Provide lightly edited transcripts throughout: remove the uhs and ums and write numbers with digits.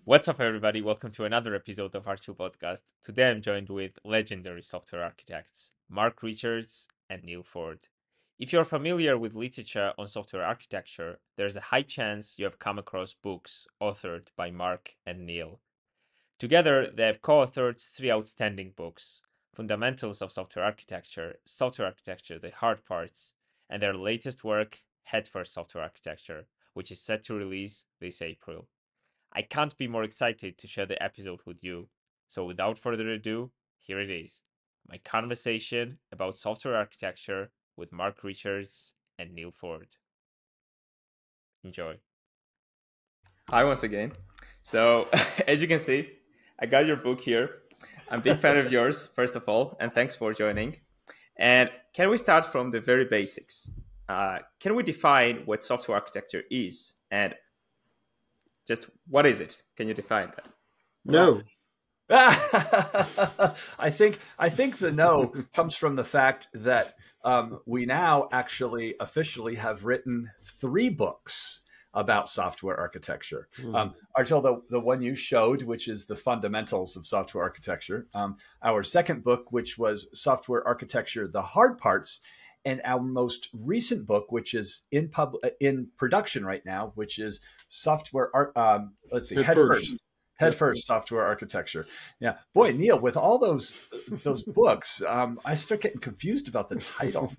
What's up, everybody? Welcome to another episode of Archill Podcast. Today I'm joined with legendary software architects, Mark Richards and Neal Ford. If you're familiar with literature on software architecture, there's a high chance you have come across books authored by Mark and Neal. Together, they have co-authored three outstanding books: Fundamentals of Software Architecture, The Hard Parts, and their latest work, Head First Software Architecture, which is set to release this April. I can't be more excited to share the episode with you. So without further ado, here it is. My conversation about software architecture with Mark Richards and Neal Ford. Enjoy. Hi once again. So as you can see, I got your book here. I'm a big fan of yours, first of all, and thanks for joining. And can we start from the very basics? Can we define what software architecture is, and just what is it? Can you define that? No. I think the no comes from the fact that we now actually officially have written 3 books about software architecture. Archil, the one you showed, which is the Fundamentals of Software Architecture, our second book, which was Software Architecture, the Hard Parts, and our most recent book, which is in production right now, which is Head First Software Architecture. Yeah, boy, Neal, with all those books, I start getting confused about the title.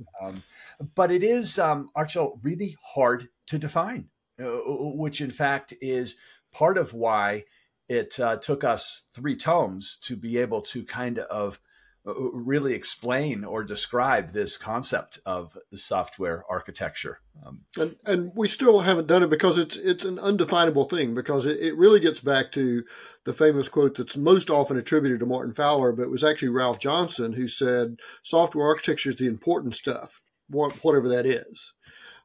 But it is, Archil, really hard to define, which in fact is part of why it took us 3 tomes to be able to kind of really explain or describe this concept of software architecture. And we still haven't done it because it's an undefinable thing, because it really gets back to the famous quote that's most often attributed to Martin Fowler, but it was actually Ralph Johnson who said, software architecture is the important stuff, whatever that is.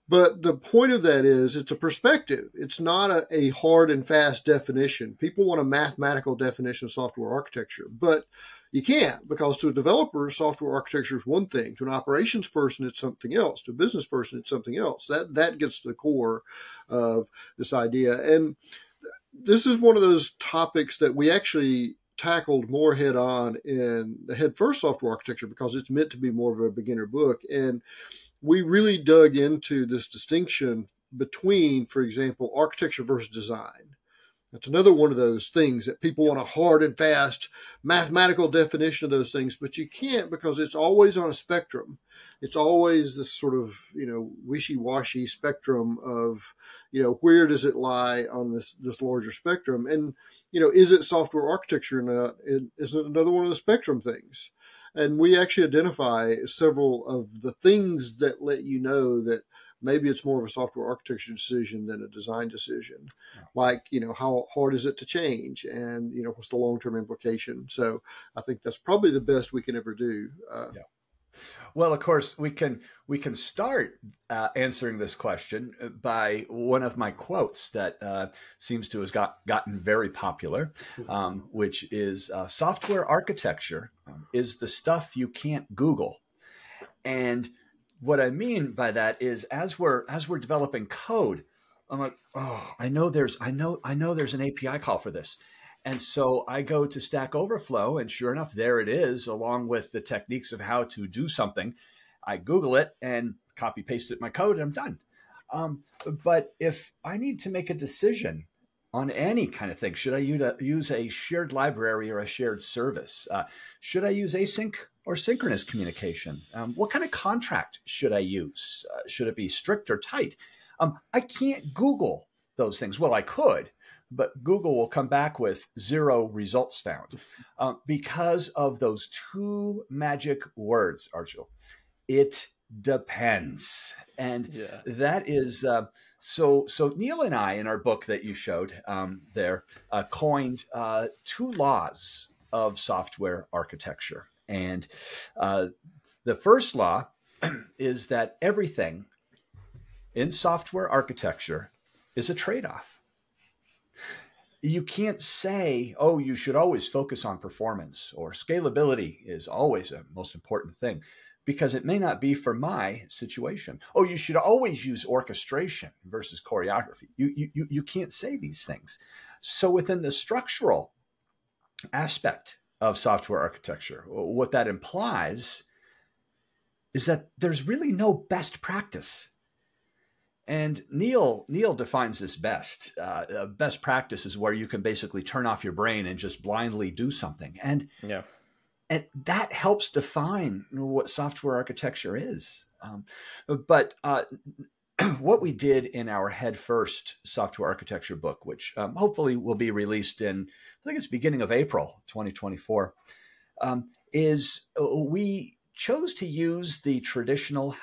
But the point of that is it's a perspective. It's not a hard and fast definition. People want a mathematical definition of software architecture, but you can't, because to a developer, software architecture is one thing. To an operations person, it's something else. To a business person, it's something else. That gets to the core of this idea. And this is one of those topics that we actually tackled more head on in the Head First Software Architecture, because it's meant to be more of a beginner book. And we really dug into this distinction between, for example, architecture versus design. That's another one of those things that people want a hard and fast mathematical definition of those things, but you can't, because it's always on a spectrum. It's always this sort of, wishy-washy spectrum of, where does it lie on this larger spectrum? And, is it software architecture or not? Is it another one of the spectrum things? And we actually identify several of the things that let you know that maybe it's more of a software architecture decision than a design decision. Like, how hard is it to change? And, what's the long-term implication? So I think that's probably the best we can ever do. Yeah. Well, of course, we can start answering this question by one of my quotes that seems to have gotten very popular, which is software architecture is the stuff you can't Google. And what I mean by that is, as we're developing code, I'm like, oh, I know there's an API call for this. And so I go to Stack Overflow, and sure enough, there it is, along with the techniques of how to do something. I Google it and copy paste it in my code, and I'm done. But if I need to make a decision on any kind of thing, should I use a shared library or a shared service? Should I use async or synchronous communication? What kind of contract should I use? Should it be strict or tight? I can't Google those things. Well, I could, but Google will come back with 0 results found because of those 2 magic words, Archil. It depends. And that is, so Neal and I, in our book that you showed there, coined 2 laws of software architecture. And the first law is that everything in software architecture is a trade-off. You can't say, oh, you should always focus on performance, or scalability is always a most important thing, because it may not be for my situation. Oh, you should always use orchestration versus choreography. You can't say these things. So within the structural aspect of software architecture, what that implies is that there's really no best practice. And Neal defines this best. Best practice is where you can basically turn off your brain and just blindly do something. And that helps define what software architecture is. But what we did in our Head First software architecture book, which hopefully will be released in, I think it's beginning of April 2024, is we chose to use the traditional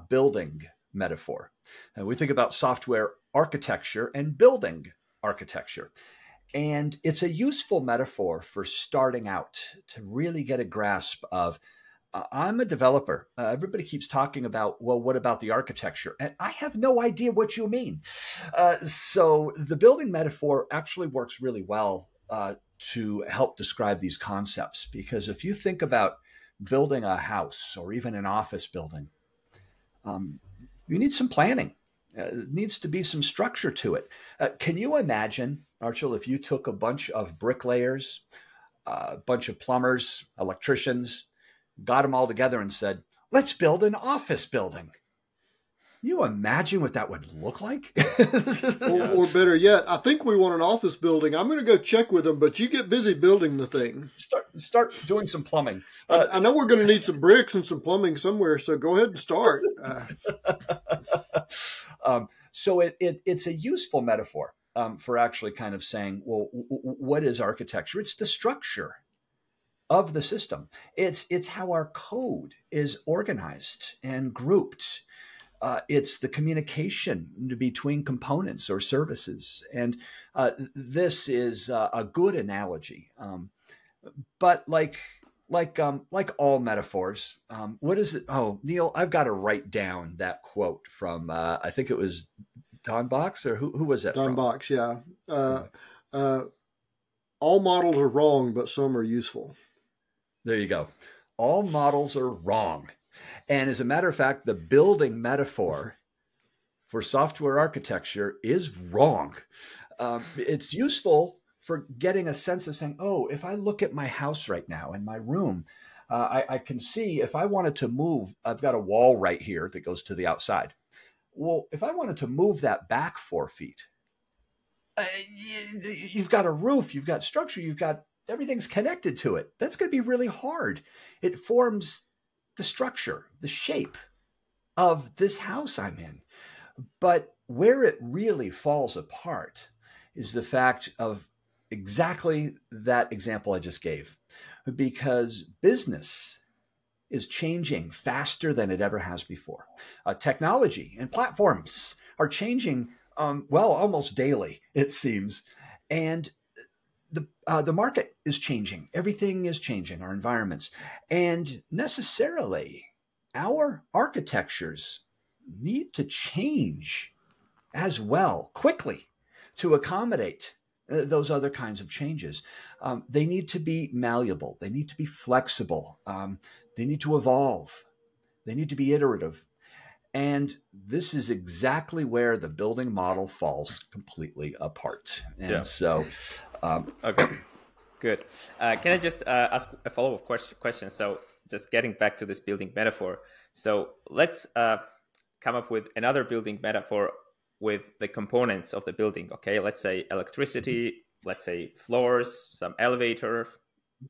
building metaphor. And we think about software architecture and building architecture. And it's a useful metaphor for starting out to really get a grasp of, I'm a developer. Everybody keeps talking about, well, what about the architecture? And I have no idea what you mean. So the building metaphor actually works really well to help describe these concepts. Because if you think about building a house or even an office building, you need some planning. There needs to be some structure to it. Can you imagine, Archil, if you took a bunch of bricklayers, a bunch of plumbers, electricians, got them all together and said, let's build an office building? Can you imagine what that would look like? or better yet, I think we want an office building. I'm going to go check with them, but you get busy building the thing. Start doing some plumbing. I know we're going to need some bricks and some plumbing somewhere, so go ahead and start. So it's a useful metaphor for actually kind of saying, well, what is architecture? It's the structure of the system. It's how our code is organized and grouped. It's the communication between components or services. And this is a good analogy. But like all metaphors, what is it? Oh, Neal, I've got to write down that quote from, I think it was Don Box, or who was that Don from? Box, yeah. All models are wrong, but some are useful. There you go. All models are wrong. And as a matter of fact, the building metaphor for software architecture is wrong. It's useful for getting a sense of saying, oh, if I look at my house right now in my room, I can see if I wanted to move, I've got a wall right here that goes to the outside. Well, if I wanted to move that back 4 feet, you've got a roof, you've got structure, you've got everything's connected to it. That's going to be really hard. It forms the structure, the shape of this house I'm in. But where it really falls apart is the fact of exactly that example I just gave, because business is changing faster than it ever has before. Technology and platforms are changing, almost daily, it seems. And the market is changing. Everything is changing, our environments. And necessarily, our architectures need to change as well, quickly, to accommodate those other kinds of changes. They need to be malleable. They need to be flexible. They need to evolve. They need to be iterative. And this is exactly where the building model falls completely apart. And so... Okay, good. Can I just ask a follow-up question? So just getting back to this building metaphor. So let's come up with another building metaphor with the components of the building. Okay, let's say electricity, let's say floors, some elevator,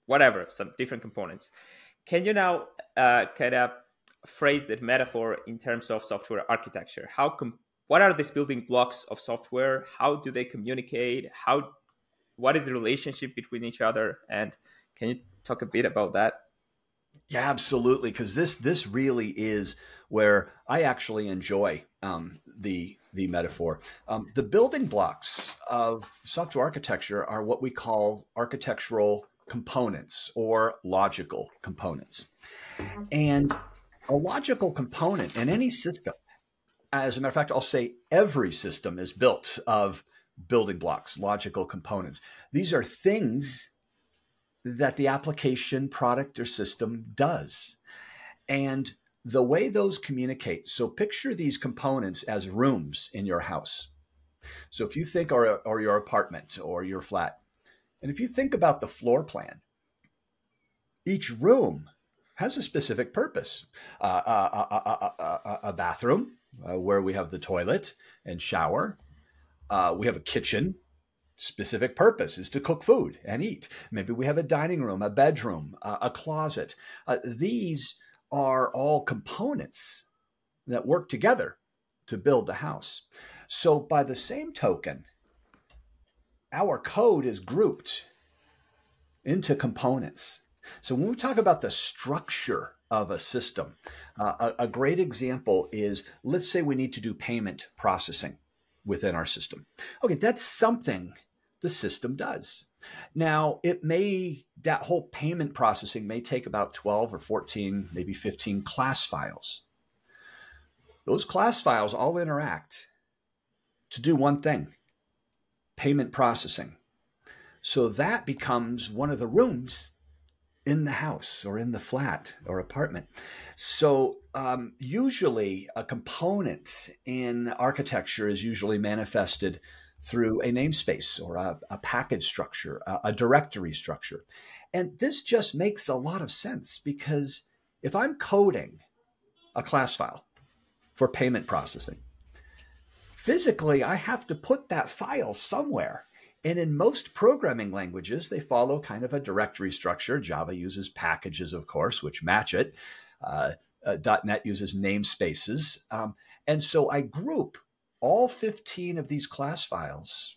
whatever, some different components. Can you now kind of phrase that metaphor in terms of software architecture? What are these building blocks of software? How do they communicate? What is the relationship between each other? And can you talk a bit about that? Yeah, absolutely. Because this really is where I actually enjoy the metaphor. The building blocks of software architecture are what we call architectural components or logical components. And a logical component in any system, as a matter of fact, I'll say every system is built of building blocks, logical components. These are things that the application, product, or system does. And the way those communicate, so picture these components as rooms in your house. So if you think, or your apartment or your flat, and if you think about the floor plan, each room has a specific purpose. A bathroom where we have the toilet and shower. We have a kitchen. Specific purpose is to cook food and eat. Maybe we have a dining room, a bedroom, a closet. These are all components that work together to build the house. So by the same token, our code is grouped into components. So when we talk about the structure of a system, a great example is, let's say we need to do payment processing within our system. Okay, that's something the system does. Now, that whole payment processing may take about 12 or 14, maybe 15 class files. Those class files all interact to do one thing: payment processing. So that becomes one of the rooms in the house or in the flat or apartment. So usually a component in architecture is usually manifested through a namespace or a package structure, a directory structure. And this just makes a lot of sense, because if I'm coding a class file for payment processing, physically I have to put that file somewhere. And in most programming languages, they follow kind of a directory structure. Java uses packages, of course, which match it. .NET uses namespaces. And so I group all 15 of these class files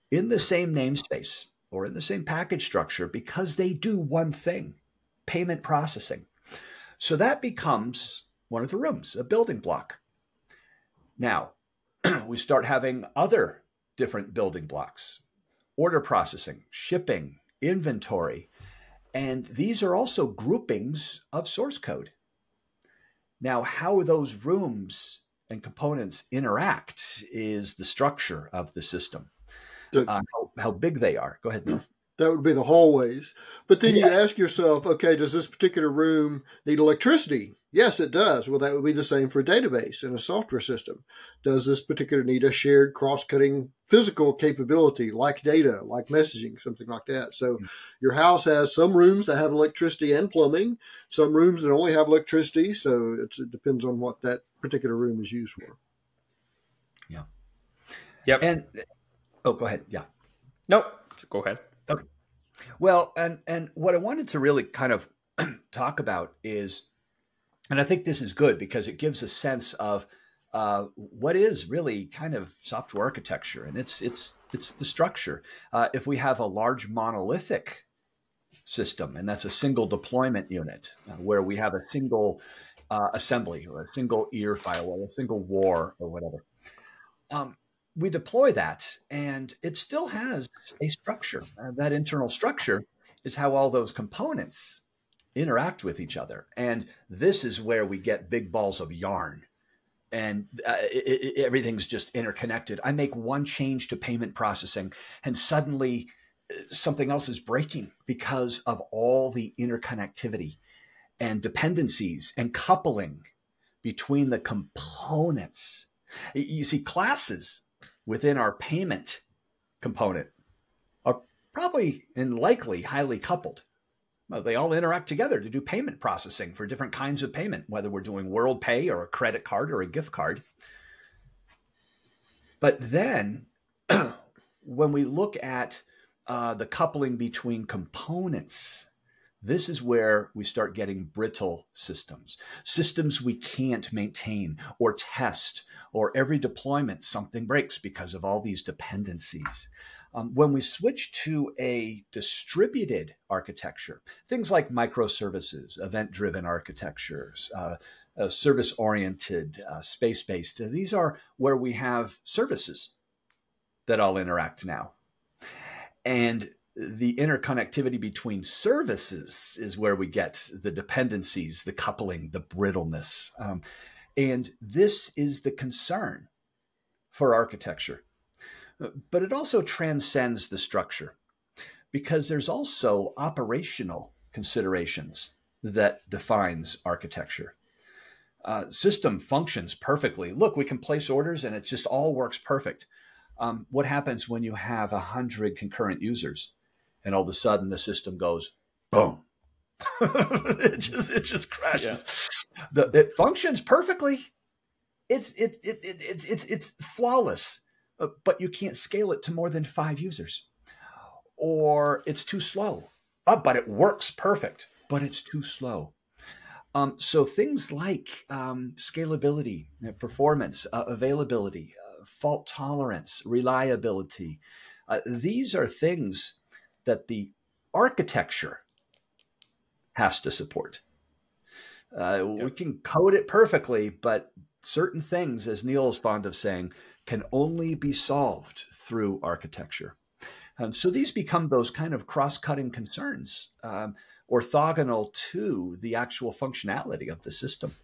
in the same namespace or in the same package structure because they do one thing: payment processing. So that becomes one of the rooms, a building block. Now, we start having other different building blocks: order processing, shipping, inventory. And these are also groupings of source code. Now, how those rooms and components interact is the structure of the system. How big they are. Go ahead, Neil. That would be the hallways. But then you ask yourself, okay, does this particular room need electricity? Yes, it does. Well, that would be the same for a database and a software system. Does this particular need a shared cross-cutting physical capability, like data, like messaging, something like that? So your house has some rooms that have electricity and plumbing, some rooms that only have electricity. So it depends on what that particular room is used for. Yeah. Yep. And go ahead. Yeah. No, go ahead. Okay. Well, and what I wanted to really kind of talk about is, and I think this is good because it gives a sense of what is really kind of software architecture, and it's the structure. If we have a large monolithic system, and that's a single deployment unit where we have a single assembly or a single ear file or a single war or whatever. We deploy that, and it still has a structure. That internal structure is how all those components interact with each other. And this is where we get big balls of yarn, and everything's just interconnected. I make one change to payment processing, and suddenly something else is breaking because of all the interconnectivity and dependencies and coupling between the components. You see, classes within our payment component are probably and likely highly coupled. They all interact together to do payment processing for different kinds of payment, whether we're doing World Pay or a credit card or a gift card. But then when we look at the coupling between components, this is where we start getting brittle systems we can't maintain or test, or every deployment, something breaks because of all these dependencies. When we switch to a distributed architecture, things like microservices, event-driven architectures, service-oriented, space-based, these are where we have services that all interact now. And the interconnectivity between services is where we get the dependencies, the coupling, the brittleness. And this is the concern for architecture. But it also transcends the structure, because there's also operational considerations that defines architecture. system functions perfectly. Look, we can place orders and it just all works perfect. What happens when you have 100 concurrent users and all of a sudden the system goes boom? it just crashes. Yeah. It functions perfectly. It's flawless, but you can't scale it to more than 5 users, or it's too slow. But it works perfect, but it's too slow. So things like scalability, performance, availability, fault tolerance, reliability, these are things that the architecture has to support. We can code it perfectly, but certain things, as Neal is fond of saying, can only be solved through architecture. So these become those kind of cross-cutting concerns, orthogonal to the actual functionality of the system.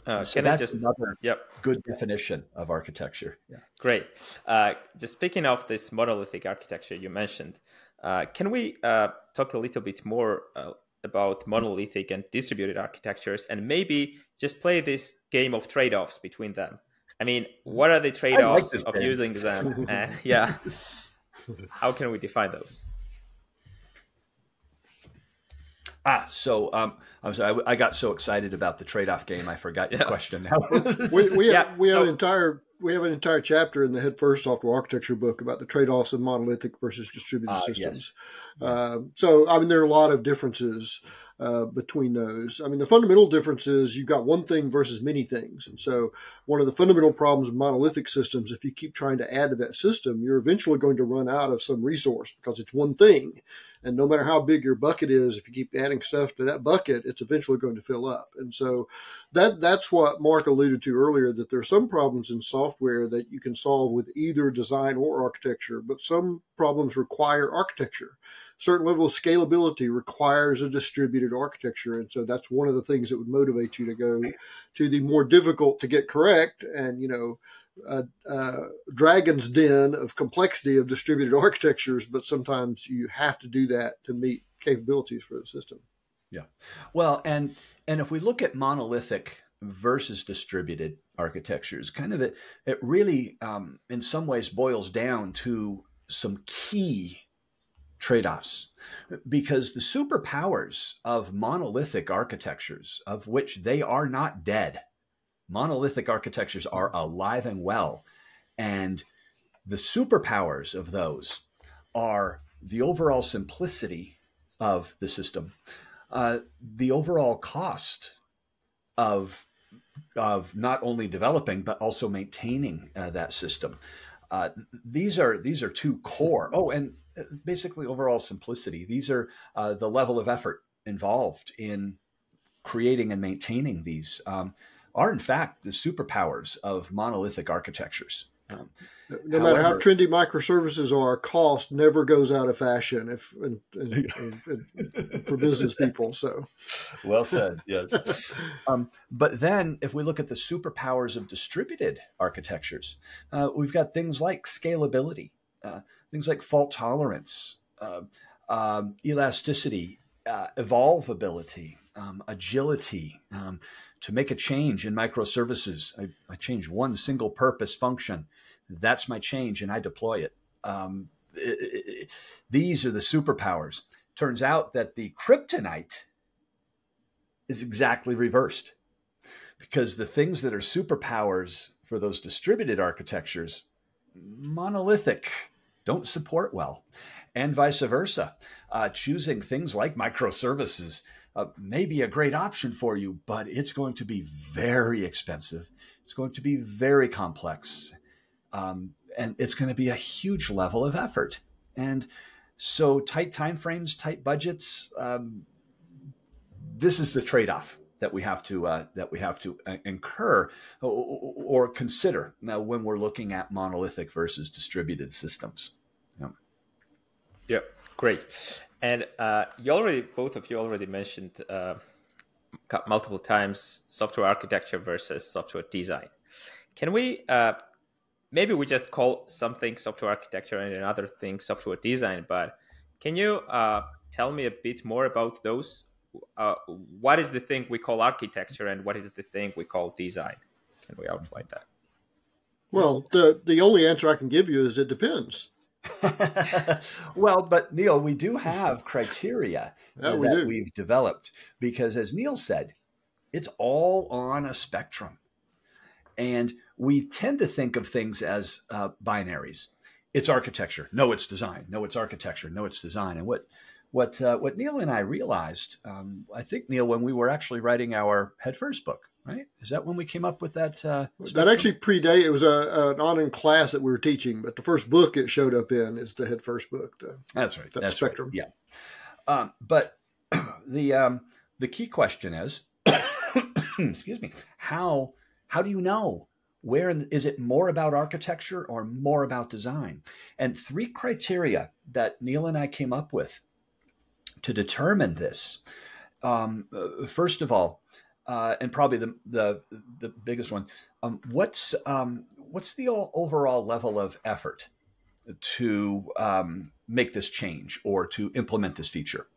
So that's another good definition of architecture. Yeah. Great. Just speaking of this monolithic architecture you mentioned, can we talk a little bit more about monolithic and distributed architectures, and maybe just play this game of trade-offs between them? I mean, what are the trade-offs of using them? And how can we define those? So I'm sorry, I got so excited about the trade-off game, I forgot your question now. we have an entire chapter in the Head First Software Architecture book about the trade-offs of monolithic versus distributed systems. Yes. So, I mean, there are a lot of differences between those. I mean, the fundamental difference is you've got one thing versus many things. And so one of the fundamental problems of monolithic systems, if you keep trying to add to that system, you're eventually going to run out of some resource because it's one thing. And no matter how big your bucket is, if you keep adding stuff to that bucket, it's eventually going to fill up. And so that's what Mark alluded to earlier, that there are some problems in software that you can solve with either design or architecture, but some problems require architecture. Certain level of scalability requires a distributed architecture. And so that's one of the things that would motivate you to go to the more difficult to get correct and, dragon's den of complexity of distributed architectures, but sometimes you have to do that to meet capabilities for the system. Yeah. Well, and if we look at monolithic versus distributed architectures, kind of it really, in some ways, boils down to some key trade-offs, because the superpowers of monolithic architectures, of which they are not dead, monolithic architectures are alive and well, and the superpowers of those are the overall simplicity of the system, the overall cost of not only developing but also maintaining that system. These are two core. Oh, and basically overall simplicity. These are the level of effort involved in creating and maintaining these are in fact the superpowers of monolithic architectures. No matter how trendy microservices are, cost never goes out of fashion for business people. So, well said. Yes. But then, if we look at the superpowers of distributed architectures, we've got things like scalability, things like fault tolerance, elasticity, evolvability, agility. To make a change in microservices, I change one single purpose function. That's my change, and I deploy it. These are the superpowers. Turns out that the kryptonite is exactly reversed, because the things that are superpowers for those distributed architectures, monolithic, don't support well, and vice versa. Choosing things like microservices may be a great option for you, but it's going to be very expensive. It's going to be very complex. And it's going to be a huge level of effort. And so tight timeframes, tight budgets, this is the trade-off that we have to incur or consider now when we're looking at monolithic versus distributed systems. Yeah, great. And both of you already mentioned multiple times software architecture versus software design. Can we maybe we just call something software architecture and another thing software design? But can you tell me a bit more about those? what is the thing we call architecture and what is the thing we call design? Can we outline that? Well, the only answer I can give you is it depends. Well, but Neal, we do have criteria that we do. we've developed because, as Neal said, it's all on a spectrum. And we tend to think of things as binaries. It's architecture. No, it's design. No, it's architecture. No, it's design. And what Neal and I realized, I think, Neal, when we were actually writing our Head First book, right? Is that when we came up with that? That actually predated. It was an online class that we were teaching, but the first book it showed up in is the Head First book. That's right. That's spectrum. Right. Yeah. But the key question is, excuse me, how do you know? Where is it more about architecture or more about design? And 3 criteria that Neal and I came up with to determine this. First of all, and probably the biggest one, what's the overall level of effort to make this change or to implement this feature,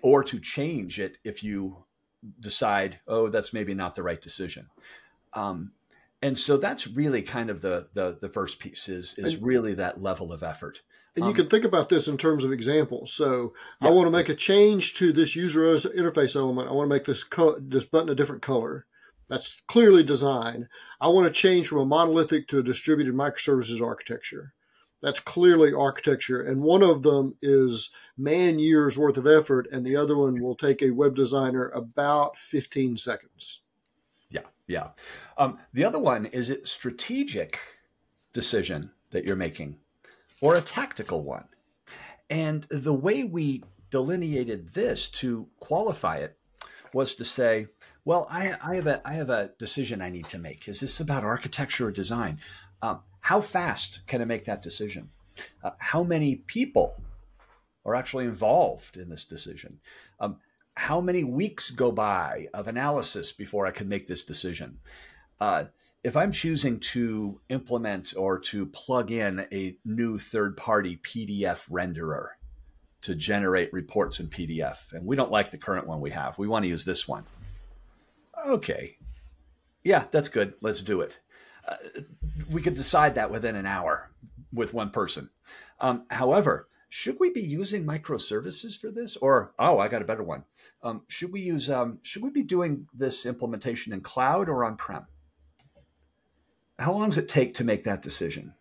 or to change it if you decide, oh, that's maybe not the right decision. And so that's really kind of the first piece is really that level of effort. And you can think about this in terms of examples. So I want to make a change to this user interface element. I want to make this button a different color. That's clearly design. I want to change from a monolithic to a distributed microservices architecture. That's clearly architecture. And one of them is man years worth of effort, and the other one will take a web designer about 15 seconds. Yeah. The other one is it strategic decision that you're making or a tactical one. And the way we delineated this to qualify it was to say, well, I have a decision I need to make. Is this about architecture or design? How fast can I make that decision? How many people are actually involved in this decision? How many weeks go by of analysis before I can make this decision? If I'm choosing to implement or to plug in a new third-party PDF renderer to generate reports in PDF, and we don't like the current one we have, we want to use this one. Okay, yeah, that's good. Let's do it. We could decide that within an hour with one person. However, should we be using microservices for this? Or, oh, I got a better one. Should we be doing this implementation in cloud or on-prem? How long does it take to make that decision?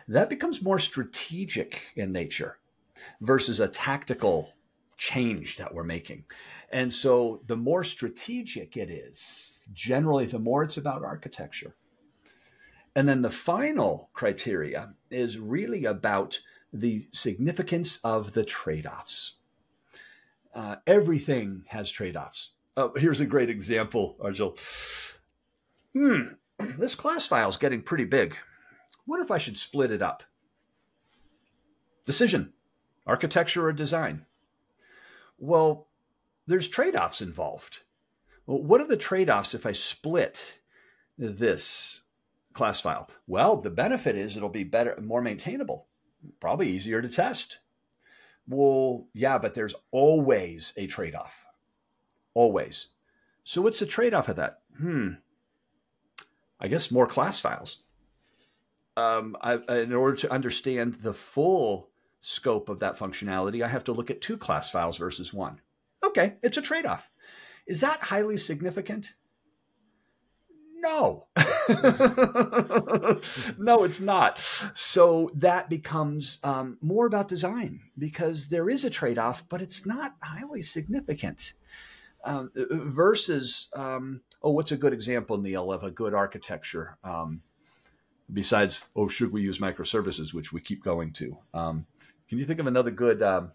That becomes more strategic in nature versus a tactical change that we're making. And so the more strategic it is, generally, the more it's about architecture. And then the final criteria is really about the significance of the trade-offs. Everything has trade-offs. Oh, here's a great example, Archil. This class file is getting pretty big. What if I should split it up? Decision, architecture or design? Well, there's trade-offs involved. Well, what are the trade-offs if I split this class file? Well, the benefit is it'll be better, more maintainable, probably easier to test. Well, yeah, but there's always a trade-off. Always. So what's the trade-off of that? I guess more class files. In order to understand the full scope of that functionality, I have to look at 2 class files versus 1. Okay, it's a trade-off. Is that highly significant? No. No, it's not. So that becomes more about design because there is a trade-off, but it's not highly significant. Versus, what's a good example, Neal, of a good architecture? Besides, should we use microservices, which we keep going to? Can you think of another good that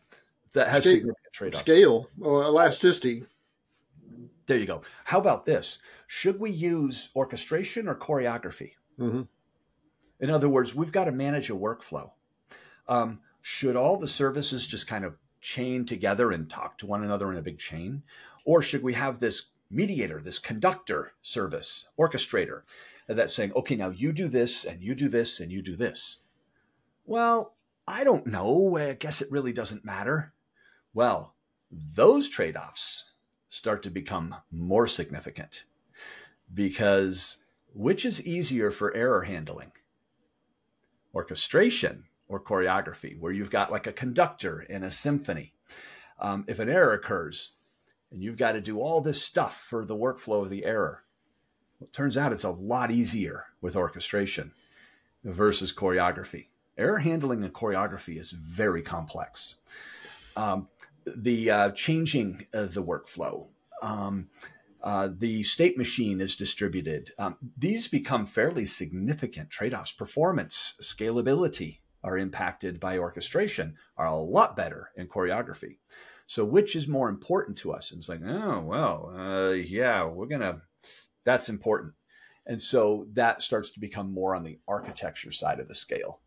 has significant trade-offs? Scale or elasticity. There you go. How about this? Should we use orchestration or choreography? Mm-hmm. In other words, we've got to manage a workflow. Should all the services just kind of chain together and talk to one another in a big chain? Or should we have this mediator, this conductor service, orchestrator, that's saying, okay, now you do this, and you do this, and you do this? Well, I don't know. I guess it really doesn't matter. Well, those trade-offs start to become more significant, because which is easier for error handling? Orchestration or choreography, where you've got like a conductor in a symphony. If an error occurs and you've got to do all this stuff for the workflow of the error, well, it turns out it's a lot easier with orchestration versus choreography. Error handling and choreography is very complex. The changing the workflow, the state machine is distributed. These become fairly significant trade-offs. Performance, scalability are impacted by orchestration, are a lot better in choreography. So which is more important to us? And it's like, oh, well, yeah, that's important. And so that starts to become more on the architecture side of the scale.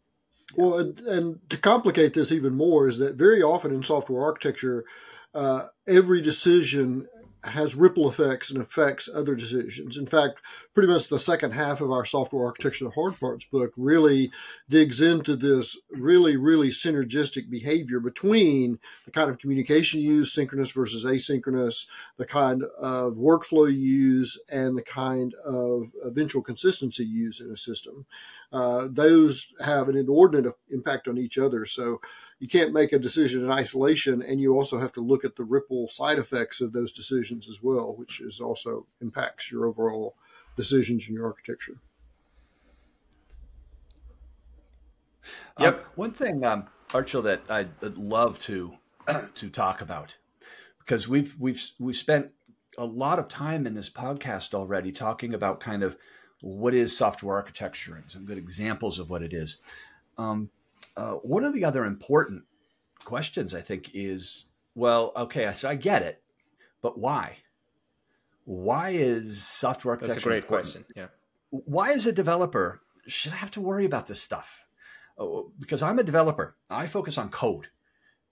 Well, and to complicate this even more is that very often in software architecture, every decision has ripple effects and affects other decisions. In fact, pretty much the second half of our Software Architecture, the Hard Parts book really digs into this really, really synergistic behavior between the kind of communication you use, synchronous versus asynchronous, the kind of workflow you use, and the kind of eventual consistency you use in a system. Those have an inordinate impact on each other. So you can't make a decision in isolation, and you also have to look at the ripple side effects of those decisions as well, which is also impacts your overall decisions in your architecture. Yep. One thing, Archil, that I'd love to talk about, because we've spent a lot of time in this podcast already talking about kind of what is software architecture and some good examples of what it is. One of the other important questions, I think, is, well, okay, so I get it, but why? Why is software architecture That's a great important? question. Yeah. Why, as a developer, should I have to worry about this stuff? Because I'm a developer. I focus on code,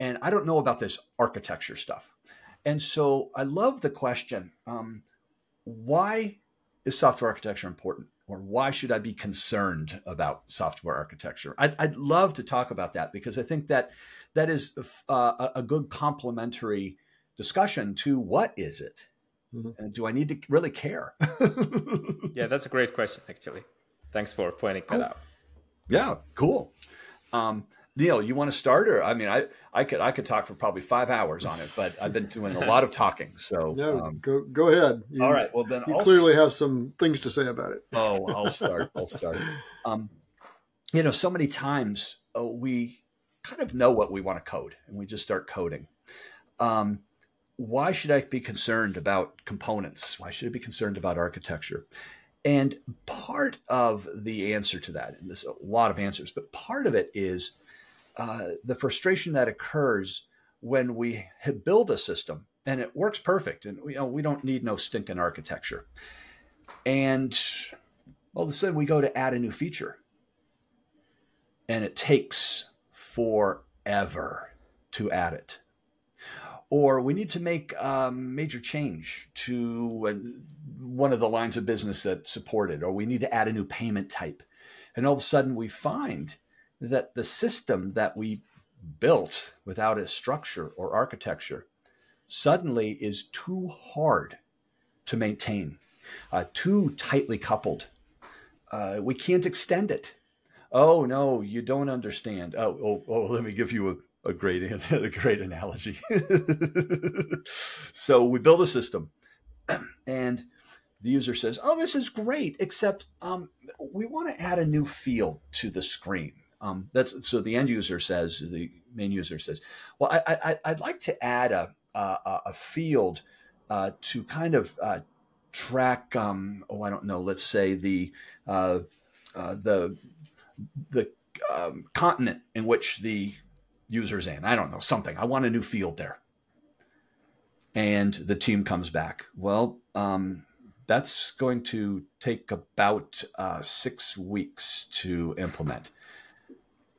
and I don't know about this architecture stuff. And so I love the question, why is software architecture important? Or why should I be concerned about software architecture? I'd love to talk about that, because I think that is a good complementary discussion to what is it? Mm-hmm. And do I need to really care? Yeah, that's a great question, actually. Thanks for pointing that out. Yeah, cool. Neal, you want to start? Or I mean, I could talk for probably 5 hours on it, but I've been doing a lot of talking. So no, go ahead. All right. Well, then you clearly have some things to say about it. Oh, I'll start. So many times we kind of know what we want to code, and we just start coding. Why should I be concerned about components? Why should I be concerned about architecture? And part of the answer to that, and there's a lot of answers, but part of it is the frustration that occurs when we build a system and it works perfect, and we don't need no stinking architecture. And all of a sudden we go to add a new feature, and it takes forever to add it. Or we need to make a major change to one of the lines of business that's supported, or we need to add a new payment type. And all of a sudden we find that the system that we built without a structure or architecture suddenly is too hard to maintain, too tightly coupled. We can't extend it. Oh, no, you don't understand. Oh, let me give you a great analogy. So we build a system, and the user says, oh, this is great, except we want to add a new field to the screen. So the end user says, the main user says, well, I'd like to add a field to kind of track, I don't know, let's say the continent in which the user's in. I don't know, something. I want a new field there. And the team comes back. Well, that's going to take about 6 weeks to implement.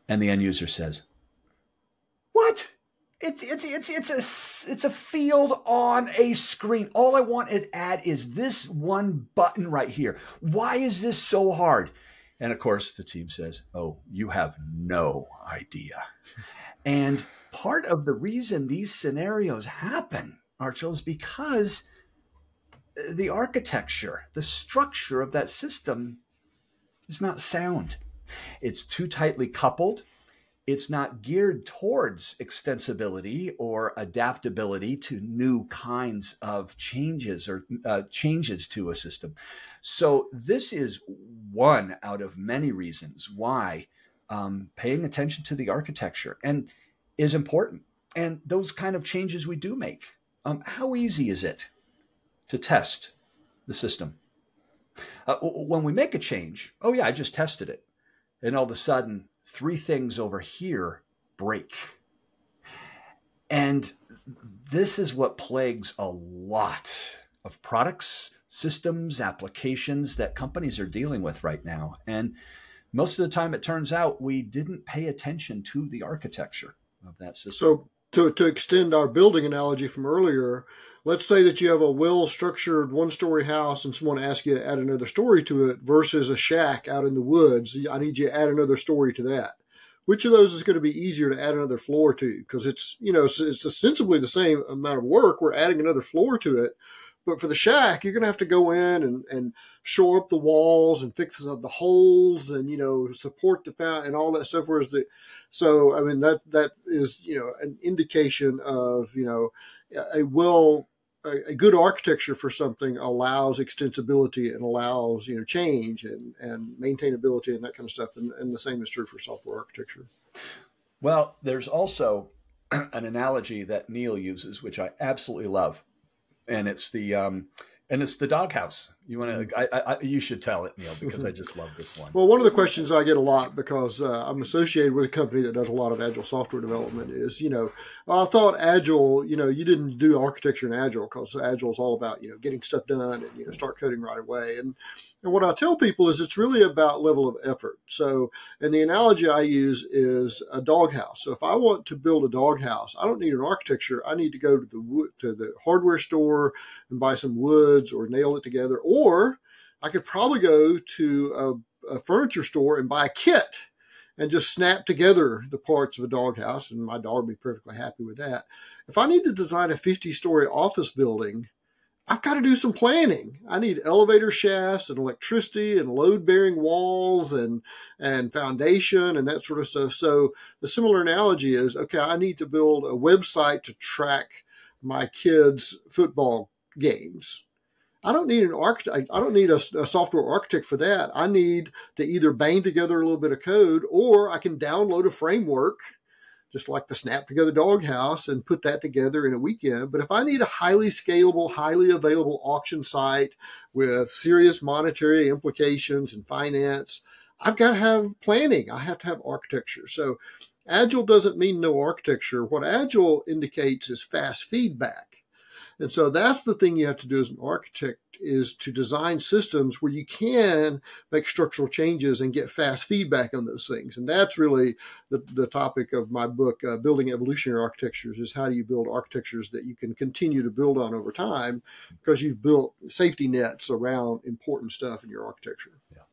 And the end user says, what? It's a field on a screen. All I want to add is this one button right here. Why is this so hard? And of course, the team says, oh, you have no idea. And part of the reason these scenarios happen, Archil, is because the architecture, the structure of that system is not sound. It's too tightly coupled. It's not geared towards extensibility or adaptability to new kinds of changes or changes to a system. So this is one out of many reasons why paying attention to the architecture is important. And those kind of changes we do make. How easy is it to test the system? When we make a change, oh yeah, I just tested it. And all of a sudden, 3 things over here break. And this is what plagues a lot of products, systems, applications that companies are dealing with right now. And most of the time, it turns out we didn't pay attention to the architecture of that system. So to extend our building analogy from earlier, let's say that you have a well-structured one-story house and someone asks you to add another story to it versus a shack out in the woods. I need you to add another story to that. Which of those is going to be easier to add another floor to? Because it's ostensibly the same amount of work. We're adding another floor to it. But for the shack, you're going to have to go in and shore up the walls and fix the holes and, support the fountain and all that stuff. Whereas that is, an indication of, a good architecture for something allows extensibility and allows, change and maintainability and that kind of stuff. And the same is true for software architecture. Well, there's also an analogy that Neal uses, which I absolutely love. And it's the doghouse. You should tell it, Neal, because I just love this one. Well, one of the questions I get a lot because I'm associated with a company that does a lot of Agile software development is, I thought Agile, you didn't do architecture in Agile because Agile is all about, getting stuff done and, start coding right away. And what I tell people is it's really about level of effort. So, and the analogy I use is a doghouse. So if I want to build a doghouse, I don't need an architecture. I need to go to the hardware store and buy some woods or nail it together. Or I could probably go to a furniture store and buy a kit and just snap together the parts of a doghouse. And my dog would be perfectly happy with that. If I need to design a 50-story office building, I've got to do some planning. I need elevator shafts and electricity and load-bearing walls and foundation and that sort of stuff. So the similar analogy is, okay, I need to build a website to track my kids' football games. I don't need an architect. I don't need a software architect for that. I need to either bang together a little bit of code, or I can download a framework, just like the Snap Together Doghouse, and put that together in a weekend. But if I need a highly scalable, highly available auction site with serious monetary implications and finance, I've got to have planning. I have to have architecture. So Agile doesn't mean no architecture. What Agile indicates is fast feedback. And so that's the thing you have to do as an architect, is to design systems where you can make structural changes and get fast feedback on those things. And that's really the topic of my book, Building Evolutionary Architectures, is how do you build architectures that you can continue to build on over time because you've built safety nets around important stuff in your architecture. Yeah.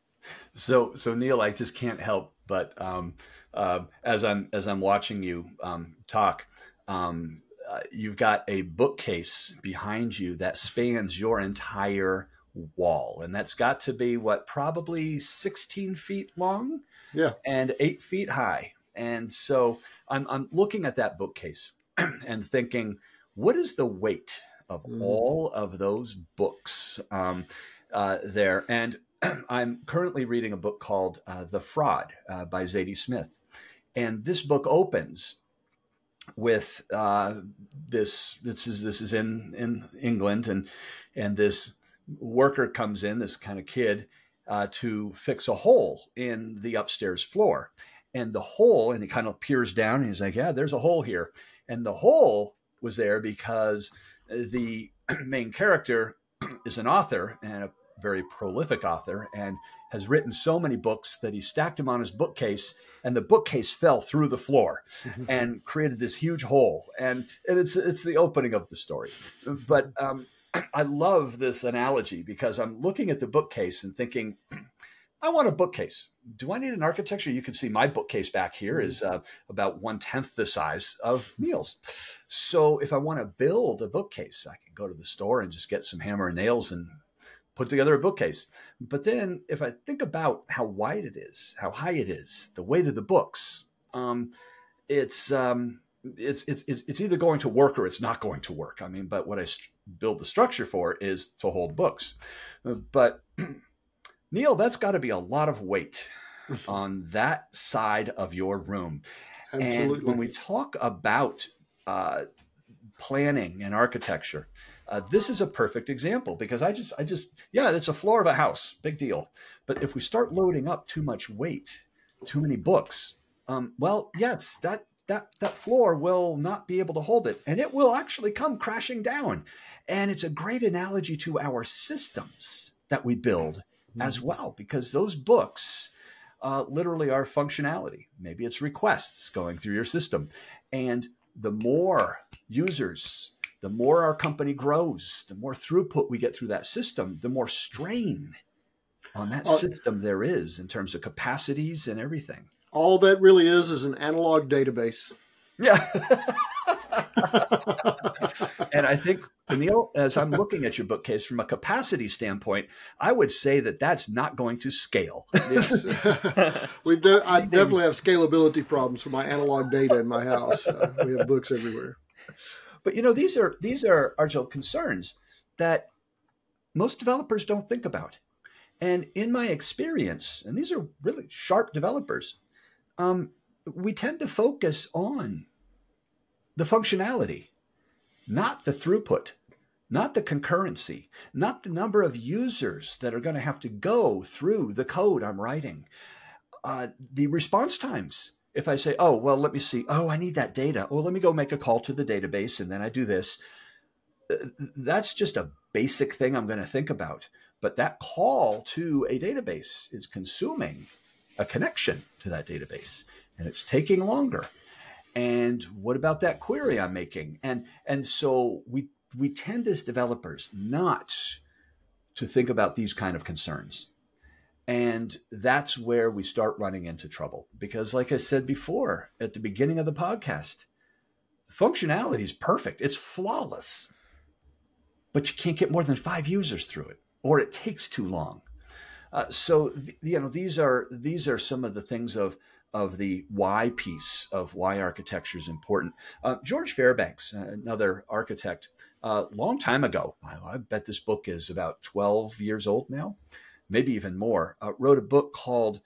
So Neal, I just can't help but as I'm watching you talk, you've got a bookcase behind you that spans your entire wall. And that's got to be probably 16 feet long, yeah, and 8 feet high. And so I'm looking at that bookcase and thinking, what is the weight of all of those books there? And I'm currently reading a book called The Fraud by Zadie Smith. And this book opens with this is in England, and this worker comes in, this kind of kid, to fix a hole in the upstairs floor. And the hole, and he kind of peers down and he's like, yeah, there's a hole here. And the hole was there because the main character is an author, and a very prolific author, and has written so many books that he stacked them on his bookcase, and the bookcase fell through the floor and created this huge hole. And it's the opening of the story. But I love this analogy because I'm looking at the bookcase and thinking, I want a bookcase. Do I need an architecture? You can see my bookcase back here is about 1/10 the size of Neal's. So if I want to build a bookcase, I can go to the store and just get some hammer and nails and put together a bookcase. But then if I think about how wide it is, how high it is, the weight of the books, it's either going to work or it's not going to work. I mean, but what I build the structure for is to hold books. But Neal, that's got to be a lot of weight on that side of your room. Absolutely. And when we talk about planning and architecture, this is a perfect example because yeah, it's a floor of a house, big deal. But if we start loading up too much weight, too many books, well, yes, that floor will not be able to hold it, and it will actually come crashing down. And it's a great analogy to our systems that we build as well, because those books literally are functionality. Maybe it's requests going through your system. And the more users, the more our company grows, the more throughput we get through that system, the more strain on that system there is in terms of capacities and everything. All that really is an analog database. Yeah. And I think, Neal, as I'm looking at your bookcase from a capacity standpoint, I would say that that's not going to scale. Yes. I definitely have scalability problems for my analog data in my house. We have books everywhere. But these are Archil, concerns that most developers don't think about. And in my experience, and these are really sharp developers, we tend to focus on the functionality, not the throughput, not the concurrency, not the number of users that are going to have to go through the code I'm writing. The response times. If I say, oh, well, let me see. Oh, I need that data. Oh, let me go make a call to the database, and then I do this. That's just a basic thing I'm going to think about. But that call to a database is consuming a connection to that database, and it's taking longer. And what about that query I'm making? And so we tend as developers not to think about these kind of concerns. And that's where we start running into trouble. Because like I said before, at the beginning of the podcast, functionality is perfect. It's flawless. But you can't get more than 5 users through it, or it takes too long. So these are some of the things of the why piece of why architecture is important. George Fairbanks, another architect, a long time ago, I bet this book is about 12 years old now, maybe even more, wrote a book called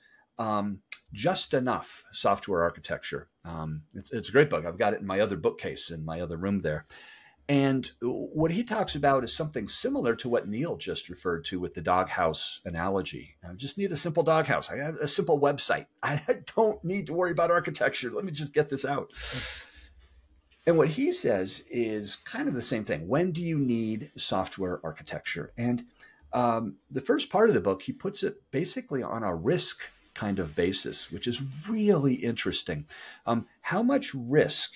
Just Enough Software Architecture. It's a great book. I've got it in my other bookcase in my other room there. And what he talks about is something similar to what Neal just referred to with the doghouse analogy. I just need a simple doghouse. I have a simple website. I don't need to worry about architecture. Let me just get this out. And what he says is kind of the same thing. When do you need software architecture? And the first part of the book, he puts it basically on a risk kind of basis, which is really interesting. How much risk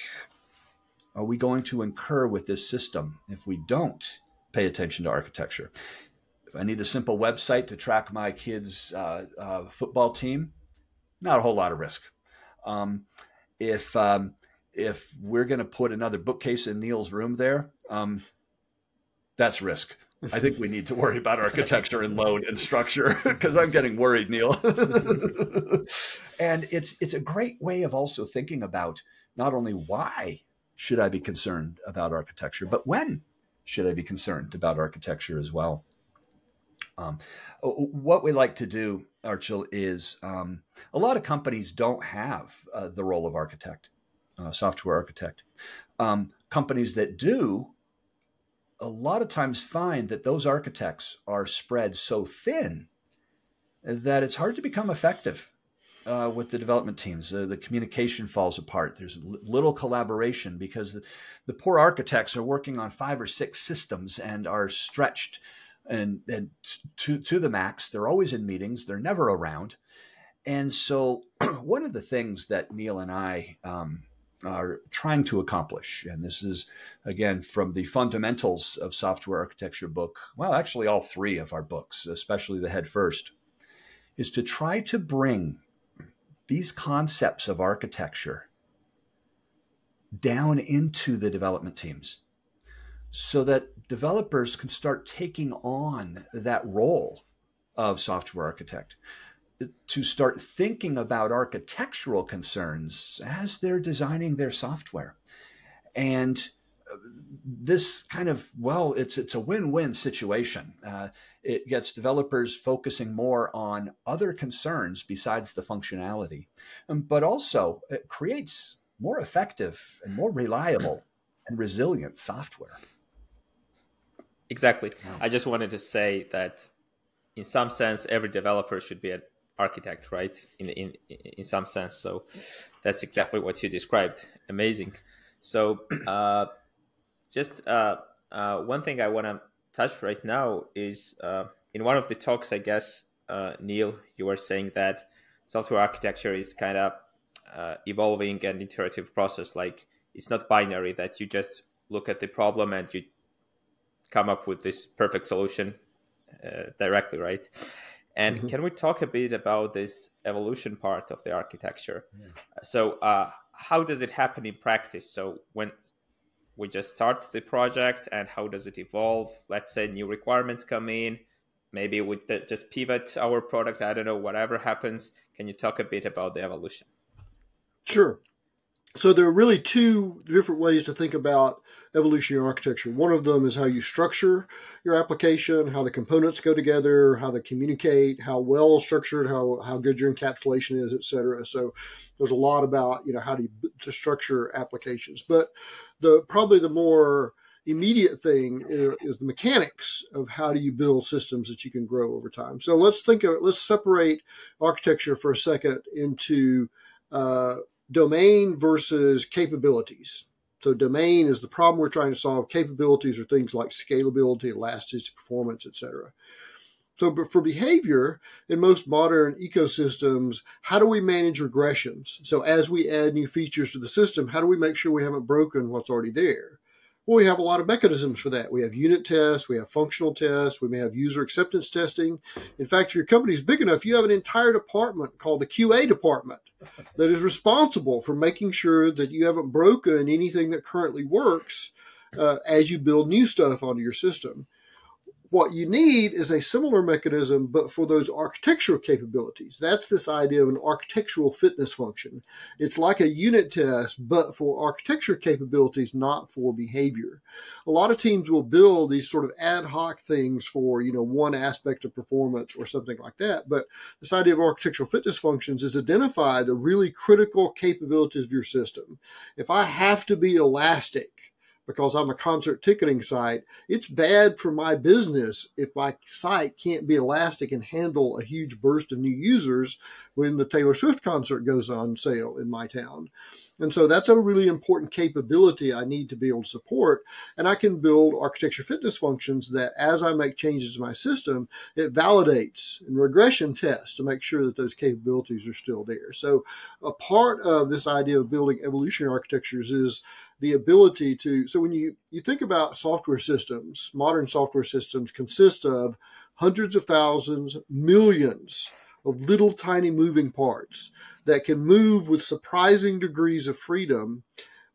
are we going to incur with this system if we don't pay attention to architecture? If I need a simple website to track my kids' football team, not a whole lot of risk. If we're going to put another bookcase in Neal's room there, that's risk. I think we need to worry about architecture and load and structure because I'm getting worried, Neal. And it's a great way of also thinking about not only why should I be concerned about architecture, but when should I be concerned about architecture as well? What we like to do, Archil, is a lot of companies don't have the role of architect, software architect. Companies that do, a lot of times find that those architects are spread so thin that it's hard to become effective with the development teams. The communication falls apart. There's little collaboration because the poor architects are working on 5 or 6 systems and are stretched and to the max. They're always in meetings. They're never around. And so one of the things that Neal and I are trying to accomplish, and this is, again, from the Fundamentals of Software Architecture book, well, actually all 3 of our books, especially the head first, is to try to bring these concepts of architecture down into the development teams so that developers can start taking on that role of software architect, to start thinking about architectural concerns as they're designing their software. And this kind of, well, it's a win-win situation. It gets developers focusing more on other concerns besides the functionality, but also it creates more effective and more reliable and resilient software. Exactly. I just wanted to say that in some sense, every developer should be an architect, right? In some sense. So that's exactly what you described. Amazing. So just one thing I want to touch right now is in one of the talks, I guess, Neal, you were saying that software architecture is kind of evolving an iterative process. Like it's not binary that you just look at the problem and you come up with this perfect solution directly, right? And can we talk a bit about this evolution part of the architecture? Yeah. So how does it happen in practice? So when we just start the project and how does it evolve? Let's say new requirements come in, maybe we just pivot our product, I don't know, whatever happens. Can you talk a bit about the evolution? Sure. So there are really two different ways to think about evolutionary architecture. One of them is how you structure your application, how the components go together, how they communicate, how well structured, how good your encapsulation is, et cetera. So there's a lot about, how to structure applications. But probably the more immediate thing is the mechanics of how do you build systems that you can grow over time. So let's separate architecture for a second into domain versus capabilities. So domain is the problem we're trying to solve. Capabilities are things like scalability, elasticity, performance, etc. So for behavior, in most modern ecosystems, how do we manage regressions? So as we add new features to the system, how do we make sure we haven't broken what's already there? Well, we have a lot of mechanisms for that. We have unit tests, we have functional tests, we may have user acceptance testing. In fact, if your company is big enough, you have an entire department called the QA department that is responsible for making sure that you haven't broken anything that currently works as you build new stuff onto your system. What you need is a similar mechanism, but for those architectural capabilities. That's this idea of an architectural fitness function. It's like a unit test, but for architecture capabilities, not for behavior. A lot of teams will build these sort of ad hoc things for, one aspect of performance or something like that. But this idea of architectural fitness functions is identify the really critical capabilities of your system. If I have to be elastic, because I'm a concert ticketing site, it's bad for my business if my site can't be elastic and handle a huge burst of new users when the Taylor Swift concert goes on sale in my town. And so that's a really important capability I need to be able to support. And I can build architecture fitness functions that as I make changes to my system, it validates and regression tests to make sure that those capabilities are still there. So a part of this idea of building evolutionary architectures is the ability to, so when you think about software systems, modern software systems consist of hundreds of thousands, millions of little tiny moving parts that can move with surprising degrees of freedom.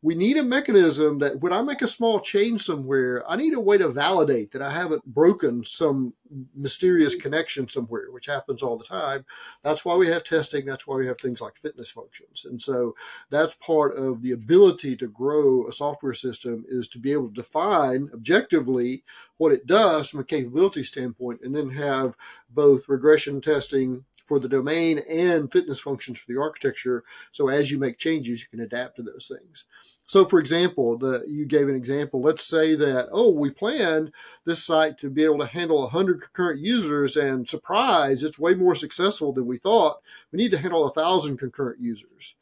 We need a mechanism that when I make a small change somewhere, I need a way to validate that I haven't broken some mysterious connection somewhere, which happens all the time. That's why we have testing. That's why we have things like fitness functions. And so that's part of the ability to grow a software system, is to be able to define objectively what it does from a capability standpoint, and then have both regression testing for the domain and fitness functions for the architecture. So as you make changes, you can adapt to those things. So for example, you gave an example. Let's say that, we planned this site to be able to handle 100 concurrent users, and surprise, it's way more successful than we thought. We need to handle 1,000 concurrent users.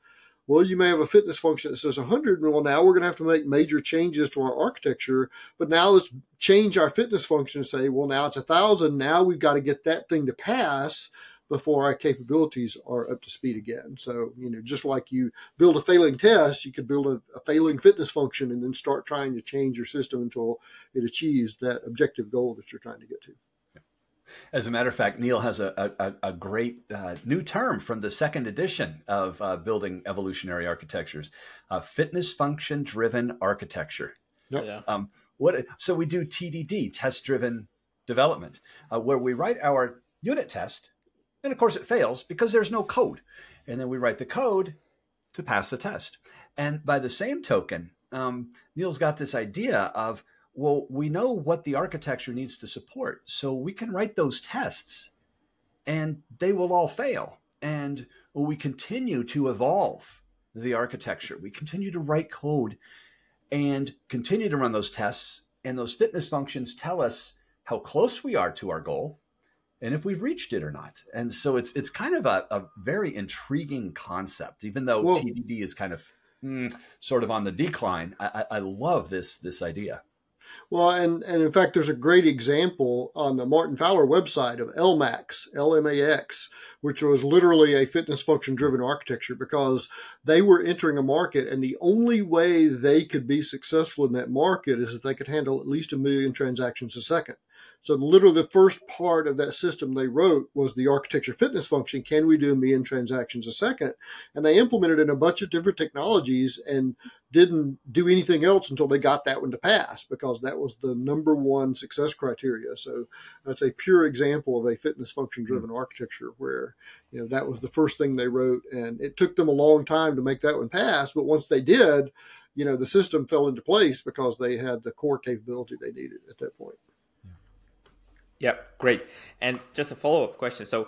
Well, you may have a fitness function that says 100. Well, now we're going to have to make major changes to our architecture. But now let's change our fitness function and say, well, now it's 1,000. Now we've got to get that thing to pass before our capabilities are up to speed again. So, just like you build a failing test, you could build a failing fitness function and then start trying to change your system until it achieves that objective goal that you're trying to get to. As a matter of fact, Neal has a great new term from the second edition of Building Evolutionary Architectures, fitness function driven architecture. Yep. Yeah. So we do TDD, test driven development, where we write our unit test, and of course it fails because there's no code. And then we write the code to pass the test. And by the same token, Neal's got this idea of, well, we know what the architecture needs to support, so we can write those tests and they will all fail. And we continue to evolve the architecture. We continue to write code and continue to run those tests. And those fitness functions tell us how close we are to our goal and if we've reached it or not. And so it's kind of a very intriguing concept, even though TDD is kind of sort of on the decline. I love this idea. Well, and in fact, there's a great example on the Martin Fowler website of LMAX, LMAX, which was literally a fitness function driven architecture, because they were entering a market, and the only way they could be successful in that market is if they could handle at least 1 million transactions a second. So literally the first part of that system they wrote was the architecture fitness function. Can we do 1 million transactions a second? And they implemented in a bunch of different technologies and didn't do anything else until they got that one to pass, because that was the number one success criteria. So that's a pure example of a fitness function driven architecture where, that was the first thing they wrote, and it took them a long time to make that one pass. But once they did, the system fell into place because they had the core capability they needed at that point. Yeah, great. And just a follow-up question. So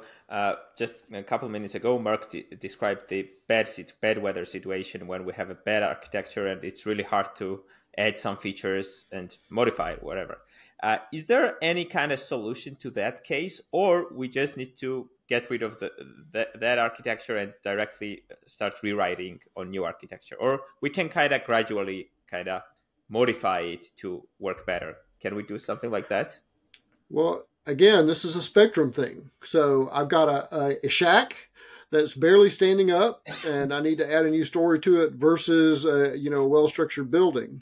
just a couple of minutes ago, Mark described the bad weather situation when we have a bad architecture and it's really hard to add some features and modify it, whatever. Is there any kind of solution to that case, or we just need to get rid of that architecture and directly start rewriting on new architecture? Or we can kind of gradually modify it to work better? Can we do something like that? Well, again, this is a spectrum thing. So I've got a shack that's barely standing up, and I need to add a new story to it versus a well-structured building.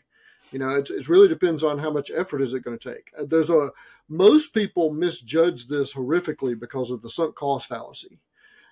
It really depends on how much effort is it going to take. Most people misjudge this horrifically because of the sunk cost fallacy.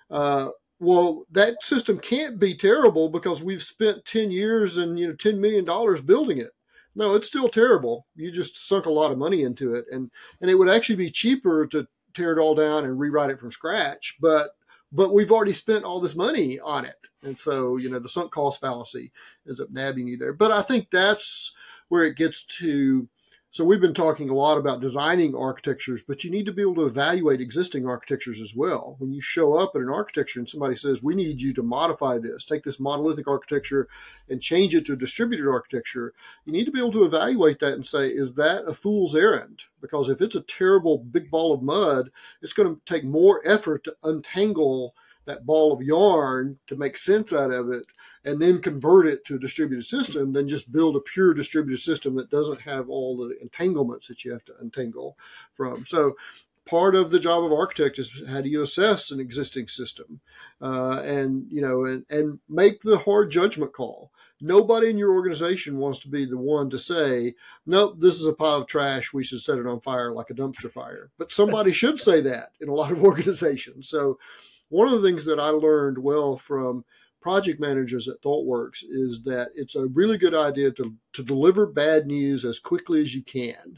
Well, that system can't be terrible because we've spent 10 years and $10 million building it. No, it's still terrible. You just sunk a lot of money into it. And it would actually be cheaper to tear it all down and rewrite it from scratch. But we've already spent all this money on it. And so, the sunk cost fallacy ends up nabbing you there. But I think that's where it gets to. So we've been talking a lot about designing architectures, but you need to be able to evaluate existing architectures as well. When you show up at an architecture and somebody says, we need you to modify this, take this monolithic architecture and change it to a distributed architecture, you need to be able to evaluate that and say, is that a fool's errand? Because if it's a terrible big ball of mud, it's going to take more effort to untangle that ball of yarn to make sense out of it and then convert it to a distributed system than just build a pure distributed system that doesn't have all the entanglements that you have to untangle from. So part of the job of architect is how do you assess an existing system and make the hard judgment call. Nobody in your organization wants to be the one to say, nope, this is a pile of trash, we should set it on fire like a dumpster fire. But somebody should say that in a lot of organizations. So one of the things that I learned well from project managers at ThoughtWorks is that it's a really good idea to deliver bad news as quickly as you can.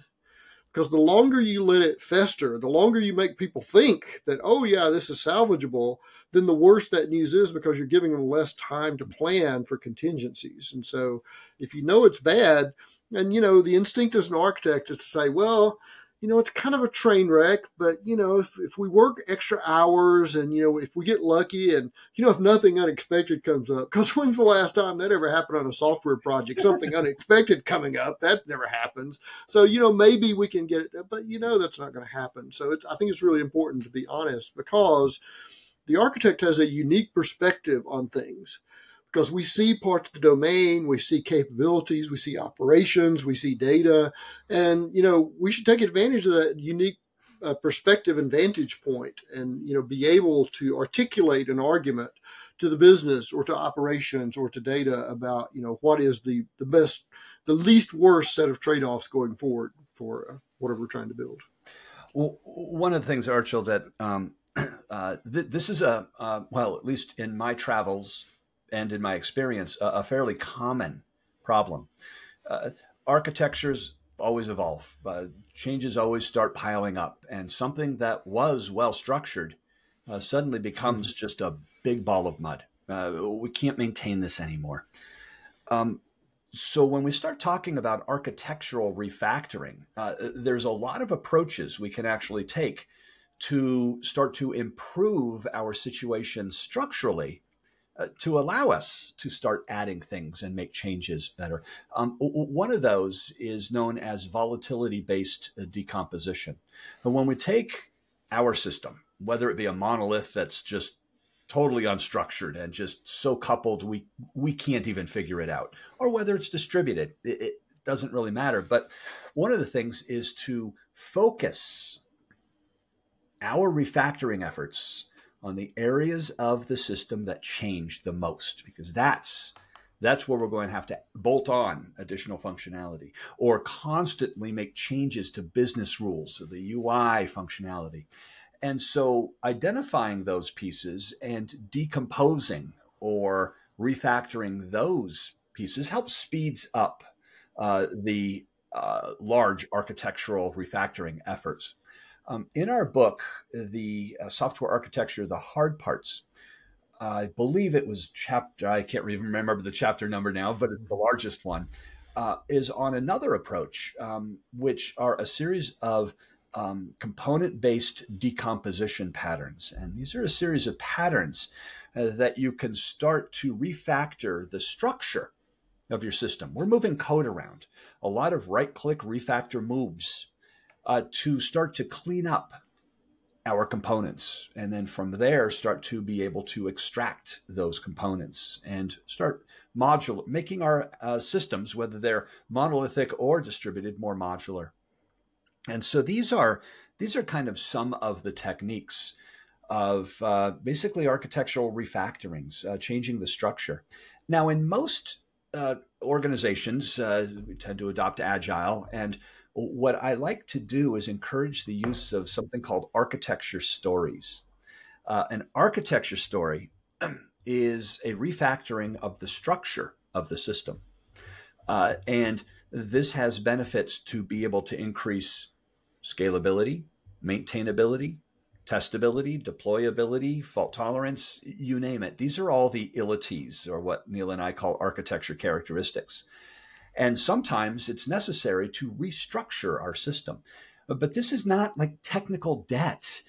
Because the longer you let it fester, the longer you make people think that, oh yeah, this is salvageable, then the worse that news is because you're giving them less time to plan for contingencies. And so if you know it's bad, and the instinct as an architect is to say, well, it's kind of a train wreck, but, if we work extra hours and, if we get lucky and, if nothing unexpected comes up, because when's the last time that ever happened on a software project, something unexpected coming up? That never happens. So, maybe we can get it, but, that's not going to happen. So I think it's really important to be honest, because the architect has a unique perspective on things. Because we see parts of the domain, we see capabilities, we see operations, we see data, and we should take advantage of that unique perspective and vantage point, and be able to articulate an argument to the business or to operations or to data about what is the best, the least worst set of trade-offs going forward for whatever we're trying to build. Well, one of the things, Archil, that this is well, at least in my travels and in my experience, a fairly common problem. Uh, Architectures always evolve. Changes always start piling up, and something that was well structured suddenly becomes just a big ball of mud. We can't maintain this anymore. So when we start talking about architectural refactoring, there's a lot of approaches we can actually take to start to improve our situation structurally to allow us to start adding things and make changes better. One of those is known as volatility-based decomposition. And when we take our system, whether it be a monolith that's just totally unstructured and just so coupled we can't even figure it out, or whether it's distributed, it doesn't really matter. But one of the things is to focus our refactoring efforts on the areas of the system that change the most, because that's where we're going to have to bolt on additional functionality or constantly make changes to business rules, so the UI functionality. And so identifying those pieces and decomposing or refactoring those pieces helps speeds up the large architectural refactoring efforts. In our book, the software architecture, the hard parts, I believe it was chapter, I can't even remember the chapter number now, but it's the largest one, is on another approach, which are a series of component-based decomposition patterns. And these are a series of patterns that you can start to refactor the structure of your system. We're moving code around. A lot of right-click refactor moves to start to clean up our components. And then from there, start to be able to extract those components and start making our systems, whether they're monolithic or distributed, more modular. And so these are kind of some of the techniques of basically architectural refactorings, changing the structure. Now, in most organizations, we tend to adopt Agile, and what I like to do is encourage the use of something called architecture stories. An architecture story is a refactoring of the structure of the system. And this has benefits to be able to increase scalability, maintainability, testability, deployability, fault tolerance, you name it. These are all the ilities, or what Neal and I call architecture characteristics. And sometimes it's necessary to restructure our system. But this is not like technical debt.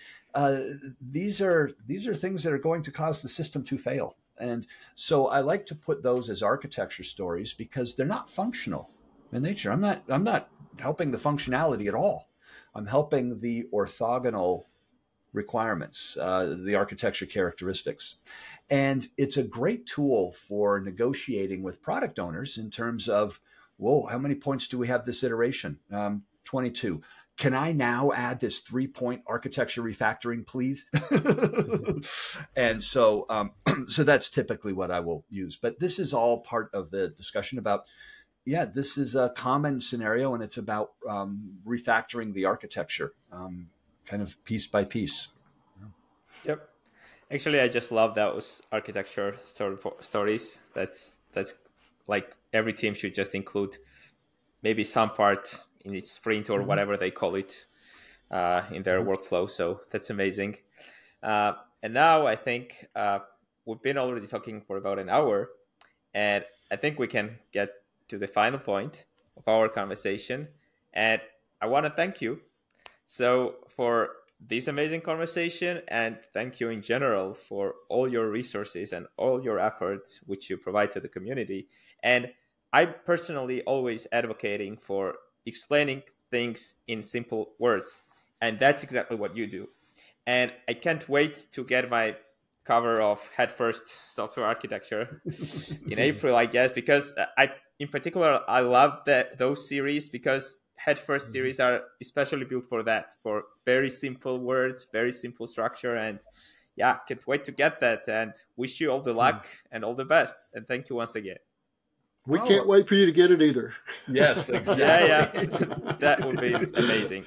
These are things that are going to cause the system to fail. And so I like to put those as architecture stories because they're not functional in nature. I'm not helping the functionality at all. I'm helping the orthogonal requirements, the architecture characteristics. And it's a great tool for negotiating with product owners in terms of, whoa, how many points do we have this iteration? 22. Can I now add this 3-point architecture refactoring, please? And so, so that's typically what I will use. But this is all part of the discussion about, yeah, this is a common scenario, and it's about refactoring the architecture, kind of piece by piece. Yep. Actually, I just love those architecture stories. That's like every team should just include maybe some part in each sprint or whatever they call it in their workflow. So that's amazing. And now I think we've been already talking for about an hour, and I think we can get to the final point of our conversation. And I want to thank you for this amazing conversation, and thank you in general for all your resources and all your efforts which you provide to the community. And I'm personally always advocating for explaining things in simple words, and that's exactly what you do. And I can't wait to get my cover of Headfirst Software Architecture in April, I guess, because in particular, I love those series because Headfirst series are especially built for that, for very simple words, very simple structure. And yeah, can't wait to get that, and wish you all the luck and all the best. And thank you once again. We can't wait for you to get it either. Yes, exactly. Yeah. That would be amazing.